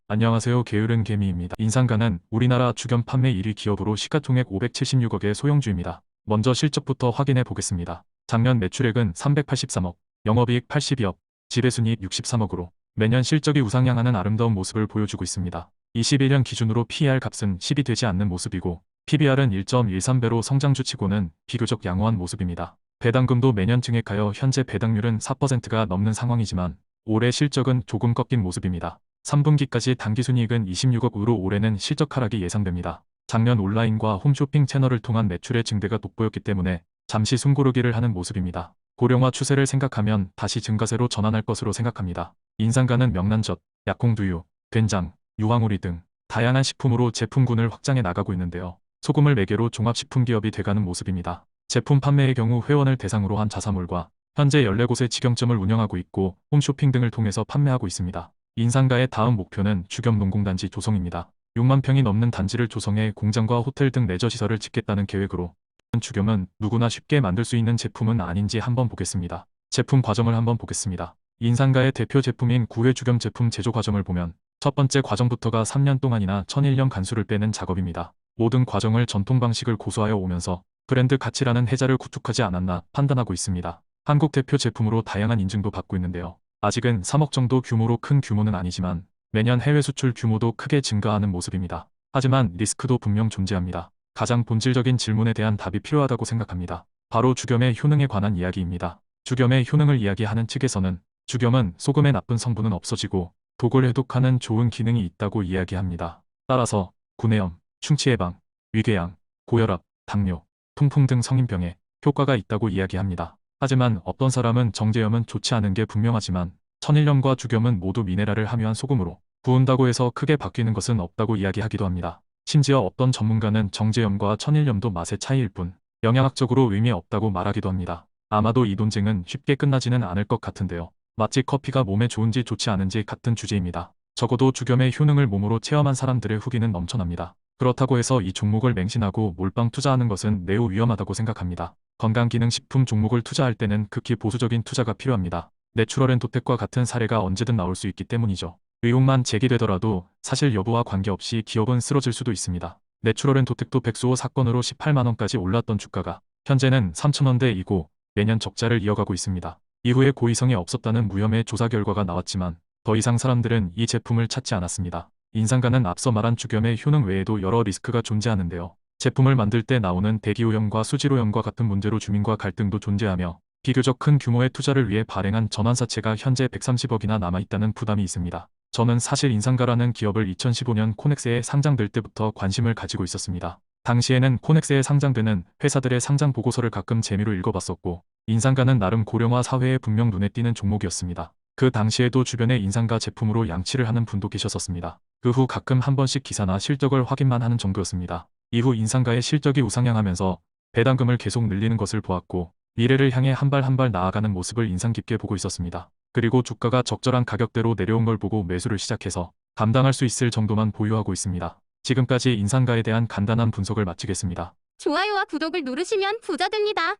안녕하세요. 게으른 개미입니다. 인상가는 우리나라 주견 판매 1위 기업으로 시가총액 576억의 소형주입니다. 먼저 실적부터 확인해 보겠습니다. 작년 매출액은 383억, 영업이익 82억, 지배순이익 63억으로 매년 실적이 우상향하는 아름다운 모습을 보여주고 있습니다. 21년 기준으로 PER 값은 10이 되지 않는 모습이고 PBR은 1.13배로 성장주치고는 비교적 양호한 모습입니다. 배당금도 매년 증액하여 현재 배당률은 4%가 넘는 상황이지만 올해 실적은 조금 꺾인 모습입니다. 3분기까지 당기순이익은 26억으로 올해는 실적 하락이 예상됩니다. 작년 온라인과 홈쇼핑 채널을 통한 매출의 증대가 돋보였기 때문에 잠시 숨고르기를 하는 모습입니다. 고령화 추세를 생각하면 다시 증가세로 전환할 것으로 생각합니다. 인상가는 명란젓, 약콩두유, 된장, 유황오리 등 다양한 식품으로 제품군을 확장해 나가고 있는데요. 소금을 매개로 종합식품기업이 돼가는 모습입니다. 제품 판매의 경우 회원을 대상으로 한 자사몰과 현재 14곳의 직영점을 운영하고 있고 홈쇼핑 등을 통해서 판매하고 있습니다. 인상가의 다음 목표는 주겸 농공단지 조성입니다. 6만 평이 넘는 단지를 조성해 공장과 호텔 등 레저시설을 짓겠다는 계획으로 주겸은 누구나 쉽게 만들 수 있는 제품은 아닌지 한번 보겠습니다. 제품 과정을 한번 보겠습니다. 인상가의 대표 제품인 구회 주겸 제품 제조 과정을 보면 첫 번째 과정부터가 3년 동안이나 천일염 간수를 빼는 작업입니다. 모든 과정을 전통 방식을 고수하여 오면서 브랜드 가치라는 해자를 구축하지 않았나 판단하고 있습니다. 한국 대표 제품으로 다양한 인증도 받고 있는데요. 아직은 3억 정도 규모로 큰 규모는 아니지만 매년 해외 수출 규모도 크게 증가하는 모습입니다. 하지만 리스크도 분명 존재합니다. 가장 본질적인 질문에 대한 답이 필요하다고 생각합니다. 바로 주겸의 효능에 관한 이야기입니다. 주겸의 효능을 이야기하는 측에서는 주겸은 소금의 나쁜 성분은 없어지고 독을 해독하는 좋은 기능이 있다고 이야기합니다. 따라서 구내염, 충치 예방, 위궤양, 고혈압, 당뇨, 통풍 등 성인병에 효과가 있다고 이야기합니다. 하지만 어떤 사람은 정제염은 좋지 않은 게 분명하지만 천일염과 주겸은 모두 미네랄을 함유한 소금으로 부은다고 해서 크게 바뀌는 것은 없다고 이야기하기도 합니다. 심지어 어떤 전문가는 정제염과 천일염도 맛의 차이일 뿐 영양학적으로 의미 없다고 말하기도 합니다. 아마도 이 논쟁은 쉽게 끝나지는 않을 것 같은데요. 마치 커피가 몸에 좋은지 좋지 않은지 같은 주제입니다. 적어도 주겸의 효능을 몸으로 체험한 사람들의 후기는 넘쳐납니다. 그렇다고 해서 이 종목을 맹신하고 몰빵 투자하는 것은 매우 위험하다고 생각합니다. 건강기능식품 종목을 투자할 때는 극히 보수적인 투자가 필요합니다. 내추럴앤도텍과 같은 사례가 언제든 나올 수 있기 때문이죠. 의혹만 제기되더라도 사실 여부와 관계없이 기업은 쓰러질 수도 있습니다. 내추럴앤도텍도 백수호 사건으로 18만원까지 올랐던 주가가 현재는 3,000원대이고 매년 적자를 이어가고 있습니다. 이후에 고의성이 없었다는 무혐의 조사 결과가 나왔지만 더 이상 사람들은 이 제품을 찾지 않았습니다. 인상가는 앞서 말한 주겸의 효능 외에도 여러 리스크가 존재하는데요. 제품을 만들 때 나오는 대기오염과 수질오염과 같은 문제로 주민과 갈등도 존재하며 비교적 큰 규모의 투자를 위해 발행한 전환사채가 현재 130억이나 남아있다는 부담이 있습니다. 저는 사실 인상가라는 기업을 2015년 코넥스에 상장될 때부터 관심을 가지고 있었습니다. 당시에는 코넥스에 상장되는 회사들의 상장 보고서를 가끔 재미로 읽어봤었고 인상가는 나름 고령화 사회에 분명 눈에 띄는 종목이었습니다. 그 당시에도 주변에 인상가 제품으로 양치를 하는 분도 계셨었습니다. 그 후 가끔 한 번씩 기사나 실적을 확인만 하는 정도였습니다. 이후 인상가의 실적이 우상향하면서 배당금을 계속 늘리는 것을 보았고 미래를 향해 한 발 한 발 나아가는 모습을 인상 깊게 보고 있었습니다. 그리고 주가가 적절한 가격대로 내려온 걸 보고 매수를 시작해서 감당할 수 있을 정도만 보유하고 있습니다. 지금까지 인상가에 대한 간단한 분석을 마치겠습니다. 좋아요와 구독을 누르시면 부자 됩니다.